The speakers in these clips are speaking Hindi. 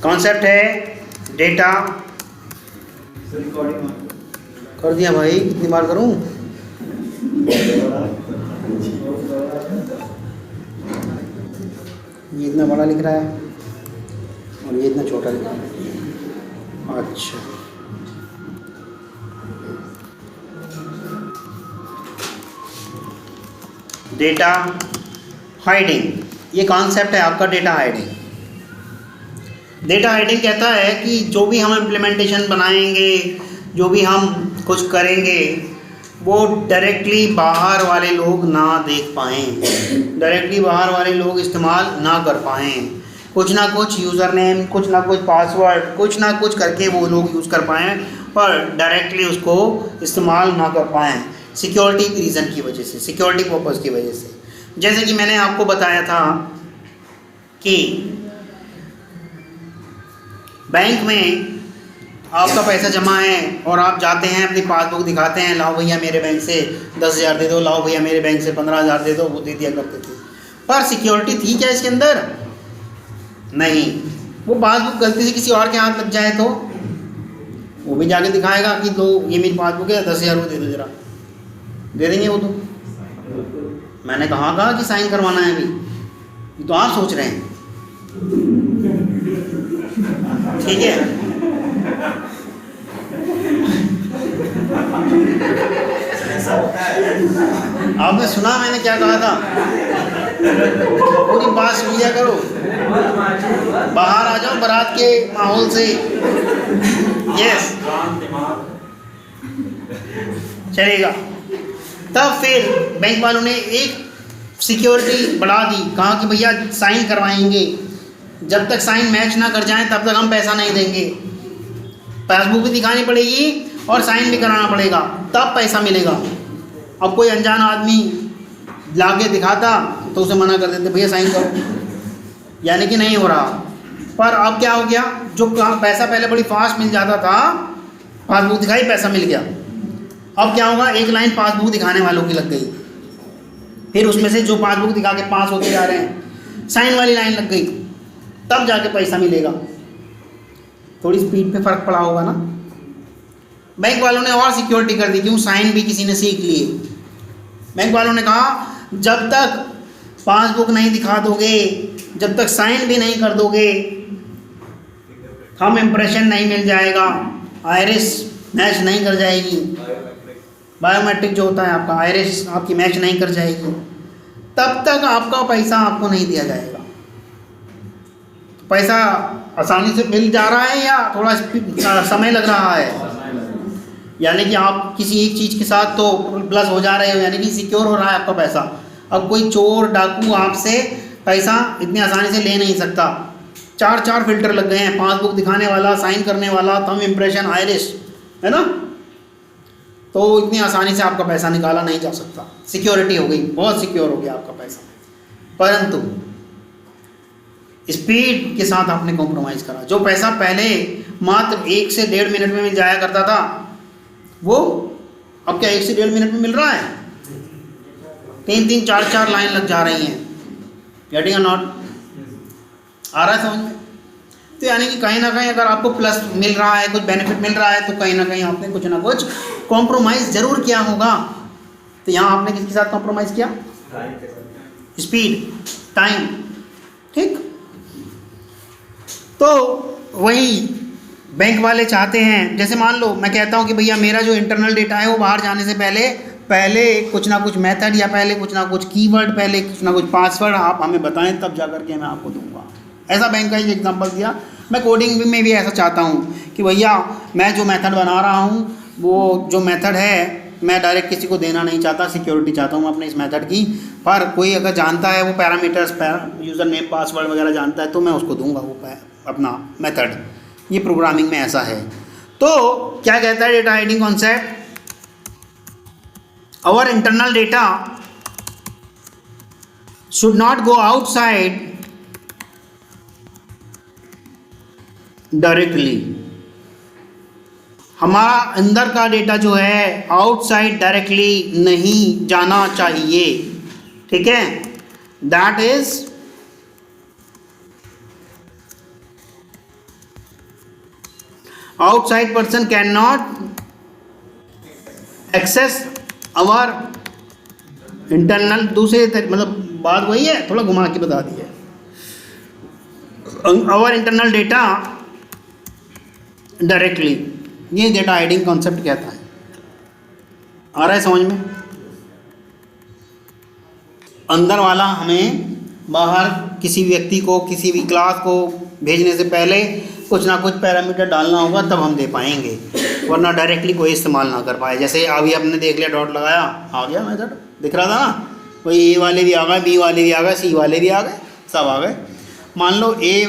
कॉन्सेप्ट है डेटा। कर दिया भाई, कितनी बार करूं? ये इतना बड़ा लिख रहा है और ये इतना छोटा लिख रहा है। अच्छा, डेटा हाइडिंग, ये कॉन्सेप्ट है आपका डेटा हाइडिंग। डेटा हाइडिंग कहता है कि जो भी हम इम्प्लीमेंटेशन बनाएंगे, जो भी हम कुछ करेंगे, वो डायरेक्टली बाहर वाले लोग ना देख पाएँ, डायरेक्टली बाहर वाले लोग इस्तेमाल ना कर पाएँ। कुछ ना कुछ यूज़र नेम, कुछ ना कुछ पासवर्ड, कुछ ना कुछ करके वो लोग यूज़ कर पाएँ, पर डायरेक्टली उसको इस्तेमाल ना कर पाएँ, सिक्योरिटी रीज़न की वजह से, सिक्योरिटी पर्पज़ की वजह से। जैसे कि मैंने आपको बताया था कि बैंक में आपका पैसा जमा है और आप जाते हैं, अपनी पासबुक दिखाते हैं, लाओ भैया मेरे बैंक से 10,000 दे दो, लाओ भैया मेरे बैंक से 15,000 दे दो, वो दे दिया करते थे। पर सिक्योरिटी थी क्या इसके अंदर? नहीं। वो पासबुक गलती से किसी और के हाथ लग जाए तो वो भी जाके दिखाएगा कि तो ये मेरी पासबुक है, 10,000 रुपये दे दो, जरा दे देंगे वो तो। मैंने कहा कि साइन करवाना है अभी, ये तो आप सोच रहे हैं, ठीक है। आपने सुना मैंने क्या कहा था? पूरी बात सुन लिया करो, बाहर आ जाओ बारात के माहौल से। यस, चलेगा। तब फिर बैंक वालों ने एक सिक्योरिटी बढ़ा दी, कहा कि भैया साइन करवाएंगे, जब तक साइन मैच ना कर जाए तब तक हम पैसा नहीं देंगे। पासबुक भी दिखानी पड़ेगी और साइन भी कराना पड़ेगा, तब पैसा मिलेगा। अब कोई अनजान आदमी लाके दिखाता तो उसे मना कर देते, भैया साइन करो, यानी कि नहीं हो रहा। पर अब क्या हो गया, जो पैसा पहले बड़ी फास्ट मिल जाता था, पासबुक दिखाई पैसा मिल गया, अब क्या होगा, एक लाइन पासबुक दिखाने वालों की लग गई, फिर उसमें से जो पासबुक दिखा के पास होते जा रहे हैं, साइन वाली लाइन लग गई, तब जाके पैसा मिलेगा। थोड़ी स्पीड पे फ़र्क पड़ा होगा ना। बैंक वालों ने और सिक्योरिटी कर दी, क्यों? साइन भी किसी ने सीख लिए। बैंक वालों ने कहा जब तक पासबुक नहीं दिखा दोगे, जब तक साइन भी नहीं कर दोगे, थंब इम्प्रेशन नहीं मिल जाएगा, आइरिस मैच नहीं कर जाएगी, बायोमेट्रिक जो होता है आपका, आइरिस आपकी मैच नहीं कर जाएगी, तब तक आपका पैसा आपको नहीं दिया जाएगा। पैसा आसानी से मिल जा रहा है या थोड़ा समय लग रहा है? यानी कि आप किसी एक चीज़ के साथ तो प्लस हो जा रहे हो, यानी कि सिक्योर हो रहा है आपका पैसा। अब कोई चोर डाकू आपसे पैसा इतनी आसानी से ले नहीं सकता। चार फिल्टर लग गए हैं, पासबुक दिखाने वाला, साइन करने वाला, थंब इम्प्रेशन, आइरिस, है ना। तो इतनी आसानी से आपका पैसा निकाला नहीं जा सकता। सिक्योरिटी हो गई, बहुत सिक्योर हो गया आपका पैसा, परंतु स्पीड के साथ आपने कॉम्प्रोमाइज़ करा। जो पैसा पहले मात्र 1 से 1.5 मिनट में मिल जाया करता था, वो अब क्या 1 से 1.5 मिनट में मिल रहा है? 3-3, 4-4 लाइन लग जा रही हैं। गेटिंग और नॉट? आ रहा है समझ में? तो यानी कि कहीं ना कहीं अगर आपको प्लस मिल रहा है, कुछ बेनिफिट मिल रहा है, तो कहीं ना कहीं आपने कुछ ना कुछ कॉम्प्रोमाइज़ ज़रूर किया होगा। तो यहाँ आपने किसके साथ कॉम्प्रोमाइज़ किया? स्पीड, टाइम, ठीक। तो वही बैंक वाले चाहते हैं, जैसे मान लो मैं कहता हूँ कि भैया मेरा जो इंटरनल डेटा है वो बाहर जाने से पहले कुछ ना कुछ मेथड, या पहले कुछ ना कुछ कीवर्ड, पहले कुछ ना कुछ पासवर्ड आप हमें बताएं, तब जा कर के मैं आपको दूंगा। ऐसा बैंक का एक एग्जांपल दिया। मैं कोडिंग में भी ऐसा चाहता हूँ कि भैया मैं जो मेथड बना रहा हूँ, वो जो मेथड है मैं डायरेक्ट किसी को देना नहीं चाहता, सिक्योरिटी चाहता हूँ अपने इस मेथड की। पर कोई अगर जानता है वो पैरामीटर्स, यूज़र नेम, पासवर्ड वगैरह जानता है, तो मैं उसको दूंगा वो अपना मेथड। ये प्रोग्रामिंग में ऐसा है। तो क्या कहता है data hiding concept? Our internal data should not go outside directly. हमारा अंदर का डेटा जो है आउटसाइड डायरेक्टली नहीं जाना चाहिए, ठीक है। That is outside person can not access our internal, दूसरे मतलब बात वही है, थोड़ा घुमा के बता दी है। आवर इंटरनल डेटा डायरेक्टली, ये डेटा हाइडिंग कॉन्सेप्ट कहता है। आ रहा है समझ में? अंदर वाला हमें बाहर किसी व्यक्ति को, किसी भी क्लास को भेजने से पहले कुछ ना कुछ पैरामीटर डालना होगा, तब हम दे पाएंगे, वरना डायरेक्टली कोई इस्तेमाल ना कर पाए। जैसे अभी आपने देख लिया, डॉट लगाया, आ गया मेथड, दिख रहा था ना, वही ए वाले भी आ गए, बी वाले भी आ गए, सी वाले भी आ गए, सब आ गए। मान लो ए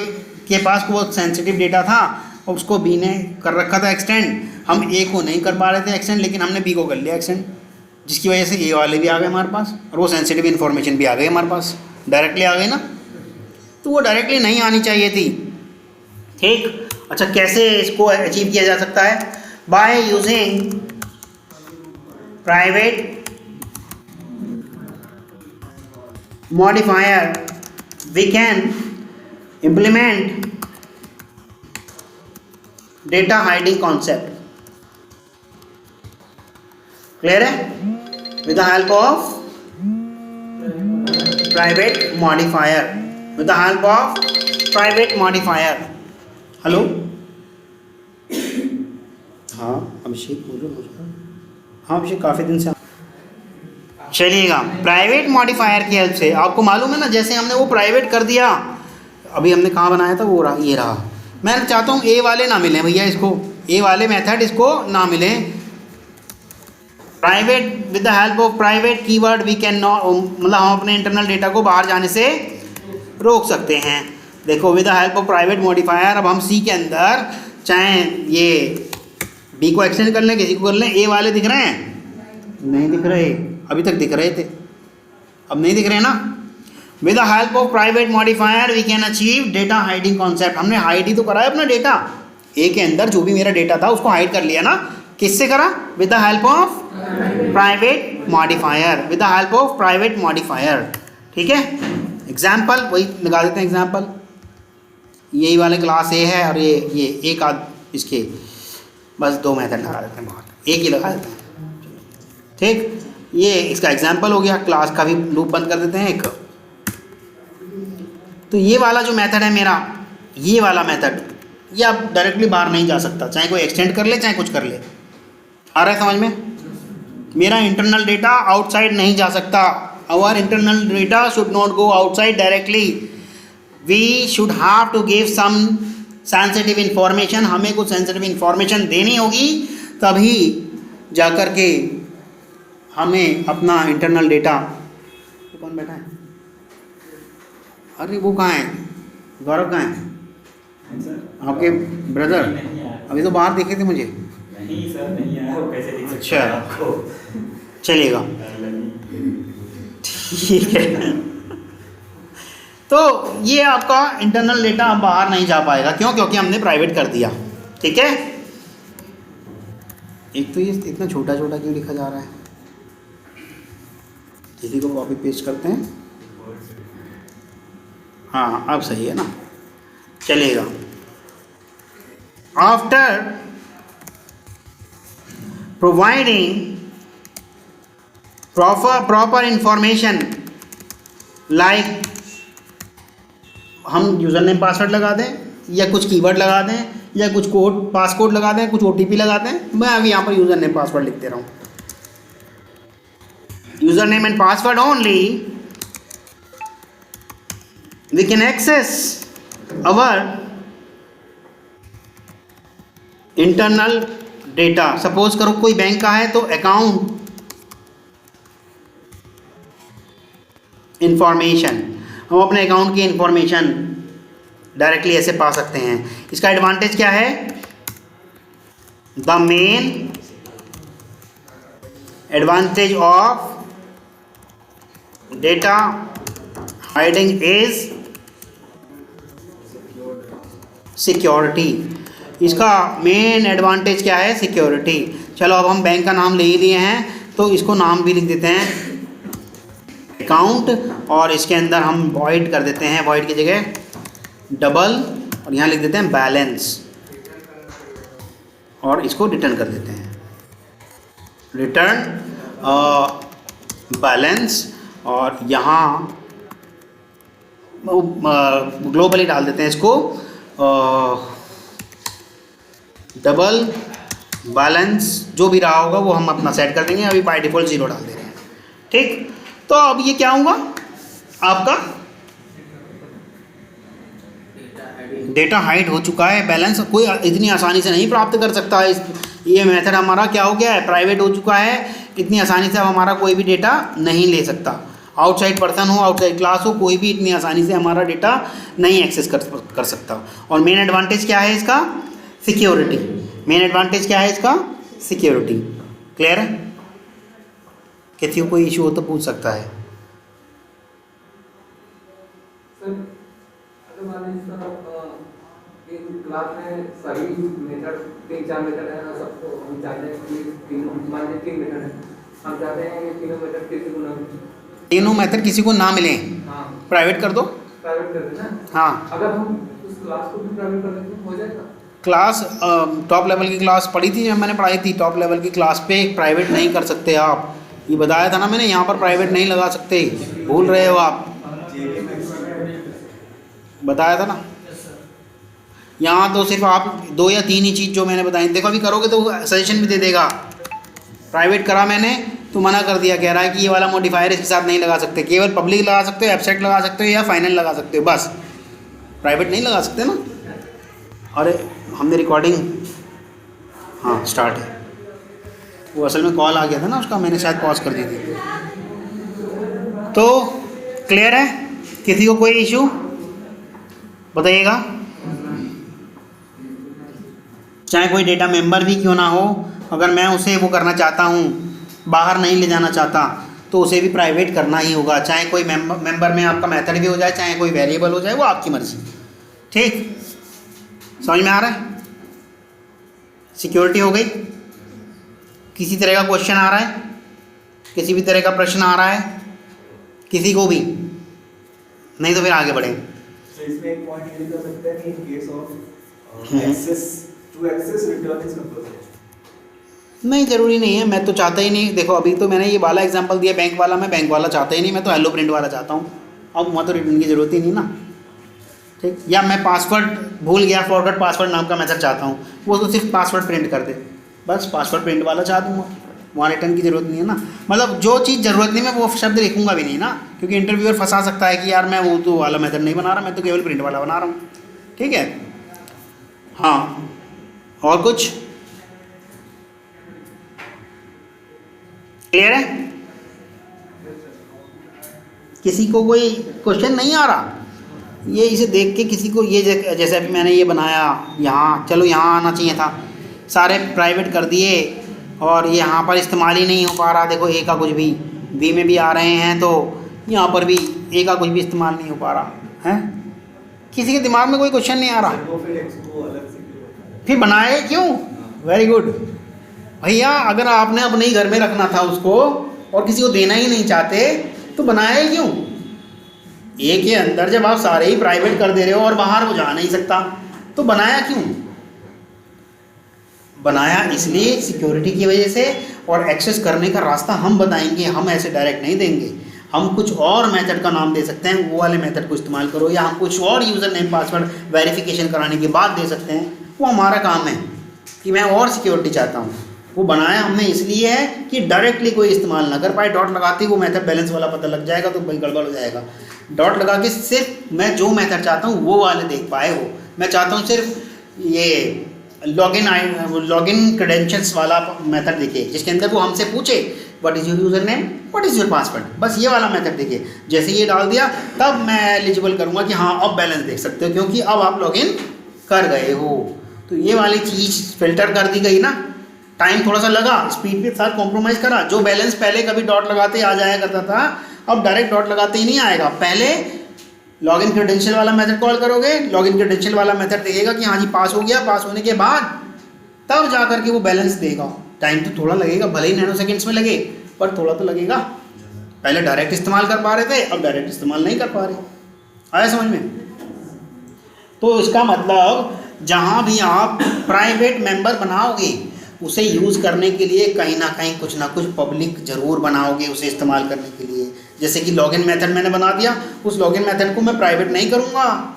के पास बहुत सेंसिटिव डेटा था, उसको बी ने कर रखा था एक्सटेंड, हम ए को नहीं कर पा रहे थे एक्सटेंड, लेकिन हमने बी को कर लिया एक्सटेंड, जिसकी वजह से ए वाले भी आ गए हमारे पास, और वो सेंसिटिव इन्फॉर्मेशन भी आ गई हमारे पास, डायरेक्टली आ गई ना। तो वो डायरेक्टली नहीं आनी चाहिए थी, ठीक। अच्छा, कैसे इसको अचीव किया जा सकता है? By using private modifier we can implement data hiding concept. Clear है? With the help of private modifier, with the help of private modifier. Hello, हाँ अभिषेक बोलो मुझे, हाँ अभिषेक काफ़ी दिन से। चलिएगा, प्राइवेट मॉडिफायर की हेल्प से, आपको मालूम है ना, जैसे हमने वो प्राइवेट कर दिया, अभी हमने कहाँ बनाया था, वो रहा, ये रहा। मैं चाहता हूँ ए वाले ना मिलें भैया, इसको ए वाले मेथड इसको ना मिलें। Private, with the help of private keyword we can not, मतलब हम अपने इंटरनल डेटा को बाहर जाने से रोक सकते हैं। देखो, with the help of private modifier, अब हम सी के अंदर चाहे ये बी को एक्सटेंड कर लें, किसी को कर लें, ए वाले दिख रहे हैं? नहीं दिख रहे, अभी तक दिख रहे थे, अब नहीं दिख रहे ना। With the help of private modifier we can achieve data hiding concept. हमने हाइड ही तो करा है अपना डेटा, ए के अंदर जो भी मेरा डेटा था उसको हाइड कर लिया ना। किससे करा? With the help of private modifier, with the help of private modifier, ठीक है। एग्जाम्पल वही लगा देते हैं, एग्जाम्पल यही वाले क्लास ए है और ये एक आध इसके, बस दो मेथड लगा देते हैं, बहुत एक ही लगा देते हैं, ठीक। ये इसका एग्जाम्पल हो गया, क्लास का भी लूप बंद कर देते हैं एक। तो ये वाला जो मेथड है मेरा, ये वाला मेथड, ये आप डायरेक्टली बाहर नहीं जा सकता, चाहे कोई एक्सटेंड कर ले चाहे कुछ कर ले। आ रहा है समझ में? मेरा इंटरनल डेटा आउटसाइड नहीं जा सकता। Our internal data should not go outside directly, we should have to give some sensitive information. हमें कुछ सेंसिटिव इन्फॉर्मेशन देनी होगी, तभी जा कर के हमें अपना इंटरनल डेटा। तो कौन बैठा है? अरे वो कहाँ है? गौरव कहाँ है? आपके ब्रदर अभी तो बाहर देखे थे मुझे। नहीं सर, नहीं आया, वो कैसे दिख सकता अच्छा, है आपको? चलेगा, ठीक है। तो ये आपका इंटरनल डेटा अब बाहर नहीं जा पाएगा, क्यों? क्योंकि हमने प्राइवेट कर दिया, ठीक है। एक तो ये इतना छोटा छोटा क्यों लिखा जा रहा है? इसी को कॉपी पेस्ट करते हैं, हाँ अब सही है ना, चलेगा। After providing proper information, like हम यूज़र नेम पासवर्ड लगा दें, या कुछ कीवर्ड लगा दें, या कुछ कोड पासकोड लगा दें, कुछ OTP लगा दें। मैं अभी यहाँ पर यूज़र नेम पासवर्ड लिख दे रहा हूँ, user name and password only we can access our internal data। Suppose करो कोई बैंक का है तो अकाउंट इंफॉर्मेशन, हम अपने अकाउंट की इंफॉर्मेशन डायरेक्टली ऐसे पा सकते हैं। इसका एडवांटेज क्या है? The main advantage of data hiding is security. इसका मेन एडवांटेज क्या है? सिक्योरिटी। चलो अब हम बैंक का नाम ले ही लिए हैं, तो इसको नाम भी लिख देते हैं अकाउंट, और इसके अंदर हम वॉइड कर देते हैं, वॉइड की जगह डबल, और यहाँ लिख देते हैं बैलेंस। और इसको रिटर्न कर देते हैं, रिटर्न बैलेंस, और यहाँ ग्लोबली डाल देते हैं इसको डबल बैलेंस, जो भी रहा होगा वो हम अपना सेट कर देंगे। अभी बाय डिफ़ॉल्ट 0 डाल दे रहे हैं। ठीक, तो अब ये क्या होगा, आपका डेटा हाइड हो चुका है। बैलेंस कोई इतनी आसानी से नहीं प्राप्त कर सकता है। ये मेथड हमारा क्या हो गया है, प्राइवेट हो चुका है। इतनी आसानी से हमारा कोई भी डेटा नहीं ले सकता। आउटसाइड पर्सन हो, आउटसाइड क्लास हो, कोई भी इतनी आसानी से हमारा डेटा नहीं एक्सेस कर सकता। और मेन एडवांटेज क्या है इसका, सिक्योरिटी। मेन एडवांटेज क्या है इसका, सिक्योरिटी। क्लियर है? किसी को कोई इशू हो तो पूछ सकता है। सर अगर मान लीजिए एक क्लास में सभी मेथड 3-4 मेथड है, सबको हम चाहते हैं कि तीनों, मान लीजिए 3 मेथड है, हम चाहते हैं कि तीनों मेथड किसी को ना मिले। तीनों मेथड किसी को ना मिले, हाँ, प्राइवेट कर दो। प्राइवेट कर देना। हाँ, अगर हम उस क्लास को भी प्राइवेट कर देते हो जाएगा। क्लास टॉप लेवल की क्लास पढ़ी थी, जब मैंने पढ़ाई थी टॉप लेवल की क्लास पे प्राइवेट नहीं कर सकते आप। ये बताया था ना मैंने, यहाँ पर प्राइवेट नहीं लगा सकते, भूल रहे हो आप, बताया था ना। यहाँ तो सिर्फ आप 2 या 3 ही चीज़ जो मैंने बताई, देखो अभी करोगे तो सजेशन भी दे देगा। प्राइवेट करा मैंने तो मना कर दिया, कह रहा है कि ये वाला मॉडिफायर इसके साथ नहीं लगा सकते, केवल पब्लिक लगा सकते हो, एब्स्ट्रैक्ट लगा सकते हो या फाइनल लगा सकते हो, बस प्राइवेट नहीं लगा सकते ना। अरे हमने रिकॉर्डिंग, हाँ स्टार्ट है, वो असल में कॉल आ गया था ना उसका, मैंने शायद पॉज कर दी थी। तो क्लियर है? किसी को कोई इशू बताइएगा, चाहे कोई डेटा मेंबर भी क्यों ना हो, अगर मैं उसे वो करना चाहता हूँ, बाहर नहीं ले जाना चाहता, तो उसे भी प्राइवेट करना ही होगा। चाहे कोई मेंबर में आपका मेथड भी हो जाए, चाहे कोई वेरिएबल हो जाए, वो आपकी मर्जी। ठीक, समझ में आ रहा है? सिक्योरिटी हो गई। किसी तरह का क्वेश्चन आ रहा है, किसी भी तरह का प्रश्न आ रहा है किसी को भी, नहीं तो फिर आगे बढ़ेंगे। तो इसमें एक पॉइंट ये भी कर सकते हैं कि in case of access to access return is compulsory. नहीं, ज़रूरी नहीं है, मैं तो चाहता ही नहीं। देखो अभी तो मैंने ये वाला एग्जांपल दिया बैंक वाला, मैं बैंक वाला चाहता ही नहीं, मैं तो हेलो प्रिंट वाला चाहता हूँ। अब वहाँ तो रिटर्न की ज़रूरत ही नहीं ना। ठीक, या मैं पासवर्ड भूल गया, फॉरगॉट पासवर्ड नाम का मेथड चाहता हूँ, वो तो सिर्फ पासवर्ड प्रिंट कर दे, बस पासवर्ड प्रिंट वाला चाह दूँगा, वहाँ रिटर्न की ज़रूरत नहीं है ना। मतलब जो चीज़ ज़रूरत नहीं, मैं वो शब्द लिखूँगा भी नहीं ना, क्योंकि इंटरव्यूअर फंसा सकता है कि यार मैं वो तो वाला मेथड नहीं बना रहा, मैं तो केवल प्रिंट वाला बना रहा हूँ। ठीक है, हाँ, और कुछ क्लियर है? किसी को कोई क्वेश्चन नहीं आ रहा? ये इसे देख के किसी को ये जैसे अभी मैंने ये बनाया यहाँ, चलो यहाँ आना चाहिए था, सारे प्राइवेट कर दिए और ये यहाँ पर इस्तेमाल ही नहीं हो पा रहा। देखो ए का कुछ भी, बी में भी आ रहे हैं तो यहाँ पर भी ए का कुछ भी इस्तेमाल नहीं हो पा रहा है। किसी के दिमाग में कोई क्वेश्चन नहीं आ रहा, फिर बनाए क्यों? वेरी गुड भैया, अगर आपने अपने ही घर में रखना था उसको और किसी को देना ही नहीं चाहते तो बनाया ही क्यों? ए के अंदर जब आप सारे ही प्राइवेट कर दे रहे हो और बाहर वो जा नहीं सकता, तो बनाया क्यों? बनाया इसलिए सिक्योरिटी की वजह से, और एक्सेस करने का रास्ता हम बताएंगे, हम ऐसे डायरेक्ट नहीं देंगे। हम कुछ और मेथड का नाम दे सकते हैं, वो वाले मेथड को इस्तेमाल करो, या हम कुछ और यूज़र नेम पासवर्ड वेरिफिकेशन कराने के बाद दे सकते हैं। वो हमारा काम है कि मैं और सिक्योरिटी चाहता हूँ। वो बनाया हमने इसलिए है कि डायरेक्टली कोई इस्तेमाल ना कर पाए। डॉट लगाते ही वो मेथड बैलेंस वाला पता लग जाएगा तो भाई गड़बड़ हो जाएगा। डॉट लगा के सिर्फ मैं जो मेथड चाहता हूँ वो वाले देख पाए। वो मैं चाहता हूँ सिर्फ ये लॉगिन क्रेडेंशियल्स वाला मेथड दिखे, जिसके अंदर वो हमसे पूछे what is your user name, what is your password, बस ये वाला मेथड दिखे। जैसे ये डाल दिया तब मैं एलिजिबल करूँगा कि हाँ अब बैलेंस देख सकते हो, क्योंकि अब आप लॉगिन कर गए हो। तो ये वाली चीज़ फिल्टर कर दी गई ना। टाइम थोड़ा सा लगा, स्पीड के साथ कॉम्प्रोमाइज़ करा। जो बैलेंस पहले कभी डॉट लगाते आ जाया करता था, अब डायरेक्ट डॉट लगाते ही नहीं आएगा। पहले लॉगिन क्रेडेंशियल वाला मेथड कॉल करोगे, लॉगिन क्रेडेंशियल वाला मेथड देखेगा कि हाँ जी पास हो गया, पास होने के बाद तब जा करके वो बैलेंस देगा। टाइम तो थोड़ा लगेगा, भले ही नैनो सेकेंड्स में लगे, पर थोड़ा तो लगेगा। पहले डायरेक्ट इस्तेमाल कर पा रहे थे, अब डायरेक्ट इस्तेमाल नहीं कर पा रहे। आया समझ में? तो इसका मतलब जहाँ भी आप प्राइवेट मेंबर बनाओगे उसे यूज़ करने के लिए कहीं ना कहीं कुछ ना कुछ पब्लिक ज़रूर बनाओगे उसे इस्तेमाल करने के लिए। जैसे कि लॉगिन मेथड मैंने बना दिया, उस लॉगिन मेथड को मैं प्राइवेट नहीं करूँगा,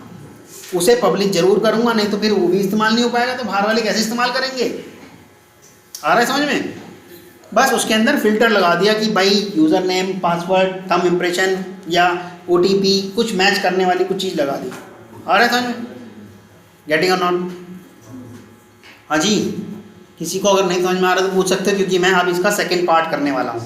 उसे पब्लिक ज़रूर करूँगा, नहीं तो फिर वो भी इस्तेमाल नहीं हो पाएगा, तो बाहर वाले कैसे इस्तेमाल करेंगे। आ रहा है समझ में? बस उसके अंदर फ़िल्टर लगा दिया कि भाई user name, password, thumb impression या OTP कुछ मैच करने वाली कुछ चीज़ लगा दी। आ रहा है समझ में? गेटिंग और नॉट? हाँ जी, किसी को अगर नहीं समझ में आ रहा तो पूछ सकते हो, क्योंकि मैं अब इसका सेकंड पार्ट करने वाला हूँ।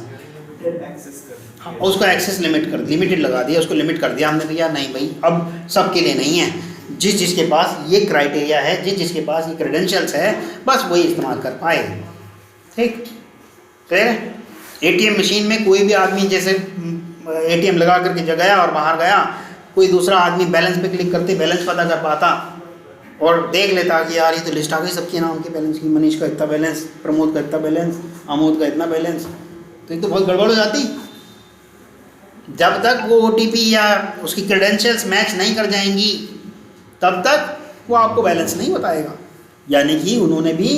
हाँ, उसका एक्सेस लिमिटेड लगा दिया, उसको लिमिट कर दिया हमने, भैया नहीं भाई अब सबके लिए नहीं है, जिसके पास ये क्राइटेरिया है, जिसके पास ये क्रेडेंशियल्स है, बस वही इस्तेमाल कर पाए। ठीक, क्लियर है? ATM मशीन में कोई भी आदमी जैसे ATM लगा करके गया और बाहर गया, कोई दूसरा आदमी बैलेंस पे क्लिक करते बैलेंस पता कर पाता और देख लेता कि यार ये तो लिस्ट आ गई सबके नाम के बैलेंस की, मनीष का इतना बैलेंस, प्रमोद का इतना बैलेंस, आमोद का इतना बैलेंस, तो ये तो बहुत गड़बड़ हो जाती। जब तक वो OTP या उसकी क्रेडेंशियल्स मैच नहीं कर जाएंगी तब तक वो आपको बैलेंस नहीं बताएगा। यानी कि उन्होंने भी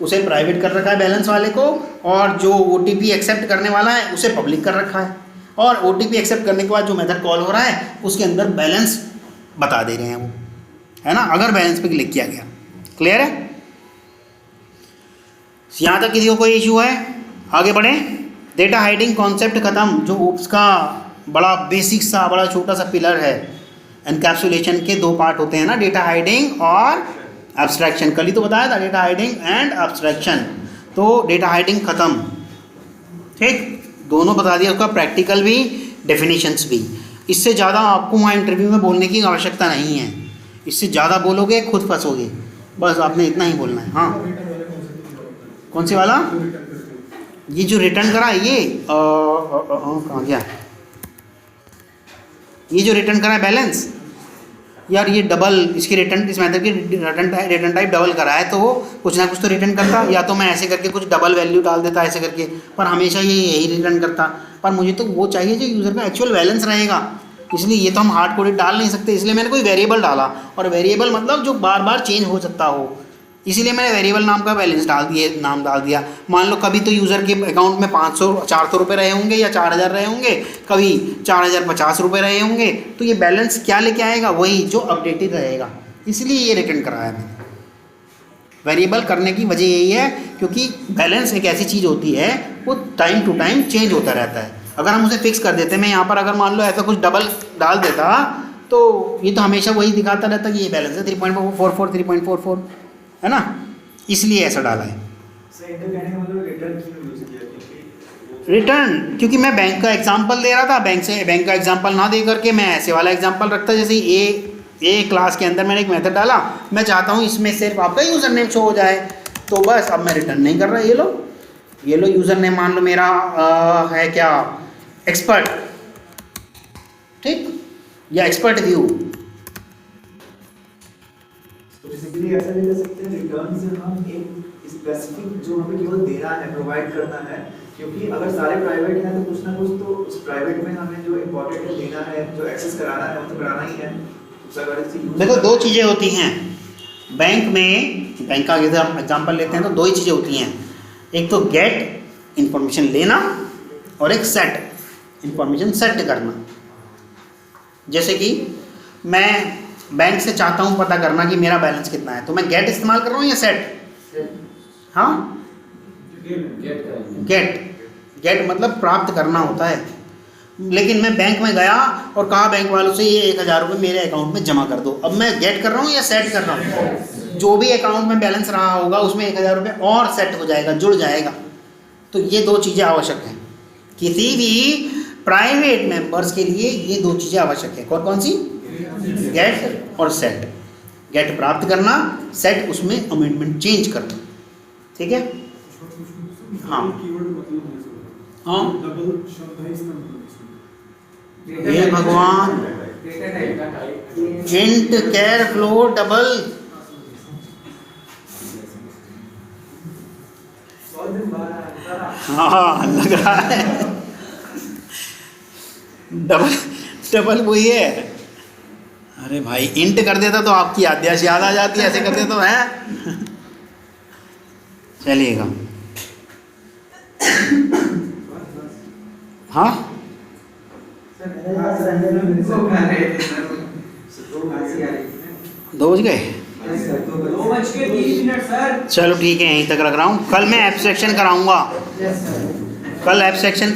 उसे प्राइवेट कर रखा है बैलेंस वाले को, और जो OTP एक्सेप्ट करने वाला है उसे पब्लिक कर रखा है, और OTP एक्सेप्ट करने के बाद जो मेथड कॉल हो रहा है उसके अंदर बैलेंस बता दे रहे हैं वो, है ना, अगर बैलेंस पे क्लिक किया गया। क्लियर है? यहाँ तक किसी को कोई इशू है? आगे बढ़े। डेटा हाइडिंग कॉन्सेप्ट खत्म, जो OOPS का बड़ा बेसिक सा बड़ा छोटा सा पिलर है। एनकैप्सुलेशन के दो पार्ट होते हैं ना, डेटा हाइडिंग और एब्स्ट्रैक्शन। कल ही तो बताया था, डेटा हाइडिंग एंड एब्स्ट्रैक्शन। तो डेटा हाइडिंग खत्म, ठीक, दोनों बता दिया, उसका प्रैक्टिकल भी, डेफिनेशंस भी। इससे ज़्यादा आपको वहाँ इंटरव्यू में बोलने की आवश्यकता नहीं है, इससे ज़्यादा बोलोगे खुद फंसोगे, बस आपने इतना ही बोलना है। हाँ, कौन सी वाला? ये जो रिटर्न करा है ये कहाँ गया? ये जो रिटर्न करा है बैलेंस, यार ये डबल, इसकी रिटर्न, इस मेथड की रिटर्न टाइप डबल करा है, तो वो कुछ ना कुछ तो रिटर्न करता, या तो मैं ऐसे करके कुछ डबल वैल्यू डाल देता ऐसे करके, पर हमेशा ये यही रिटर्न करता। पर मुझे तो वो चाहिए जो यूज़र का एक्चुअल बैलेंस रहेगा, इसलिए ये तो हम हार्ड कोडेड डाल नहीं सकते, इसलिए मैंने कोई वेरिएबल डाला, और वेरिएबल मतलब जो बार बार चेंज हो सकता हो, इसीलिए मैंने वेरिएबल नाम का बैलेंस नाम डाल दिया। मान लो कभी तो यूज़र के अकाउंट में 400 रुपये रहे होंगे या 4000 रहे होंगे, कभी 4050 रुपये रहे होंगे, तो ये बैलेंस क्या लेके आएगा? वही जो अपडेटेड रहेगा, इसलिए ये रिटर्न कराया मैंने। वेरिएबल करने की वजह यही है क्योंकि बैलेंस एक ऐसी चीज़ होती है वो टाइम टू टाइम चेंज होता रहता है। अगर हम उसे फिक्स कर देते, मैं यहाँ पर अगर मान लो ऐसा कुछ डबल डाल देता, तो ये तो हमेशा वही दिखाता रहता कि ये बैलेंस है 3.44, 3.44, है ना, इसलिए ऐसा डाला है। रिटर्न, क्योंकि मैं बैंक का एग्जांपल दे रहा था, बैंक का एग्जांपल ना दे करके मैं ऐसे वाला एग्जांपल रखता, जैसे ए क्लास के अंदर मैंने एक मेथड डाला, मैं चाहता हूँ इसमें सिर्फ आपका यूज़र नेम शो हो जाए, तो बस अब मैं रिटर्न नहीं कर रहा। ये लो यूज़र नेम मान लो मेरा है क्या, एक्सपर्ट, ठीक, या एक्सपर्ट व्यू। तो बेसिकली ऐसा नहीं कर सकते, रिटर्न से हम एक स्पेसिफिक जो हमें केवल देना है, प्रोवाइड करना है, क्योंकि अगर सारे प्राइवेट हैं तो कुछ ना कुछ तो उस प्राइवेट में हमें जो इम्पोर्टेंट है देना है, जो एक्सेस कराना है वो तो कराना ही है। देखो दो चीज़ें होती हैं बैंक में, बैंक का अगर हम एग्जांपल लेते हैं तो दो ही चीज़ें होती हैं, एक तो गेट इंफॉर्मेशन लेना और एक सेट इंफॉर्मेशन सेट करना। जैसे कि मैं बैंक से चाहता हूँ पता करना कि मेरा बैलेंस कितना है, तो मैं गेट इस्तेमाल कर रहा हूँ या सेट? हाँ, गेट मतलब प्राप्त करना होता है। लेकिन मैं बैंक में गया और कहा बैंक वालों से ये 1000 रुपये मेरे अकाउंट में जमा कर दो, अब मैं गेट कर रहा हूँ या सेट कर रहा हूँ? जो भी अकाउंट में बैलेंस रहा होगा उसमें 1000 रुपये और सेट हो जाएगा, जुड़ जाएगा। तो ये दो चीज़ें आवश्यक हैं किसी भी प्राइवेट मेंबर्स के लिए, ये दो चीज़ें आवश्यक है। कौन कौन सी? गेट और सेट। गेट प्राप्त करना, सेट उसमें अमेंडमेंट चेंज करना, ठीक है। हाँ हाँ, हे भगवान, इंट कैर फ्लो डबल, हाँ लग रहा है डबल वही है। अरे भाई इंट कर देता तो आपकी याददाश्त याद आ जाती, ऐसे कर देता तो है। चलिएगा। हाँ दो बज गए, चलो ठीक है, यहीं तक रख रहा हूँ। कल मैं एब्स्ट्रैक्शन कराऊंगा, कल एब्स्ट्रैक्शन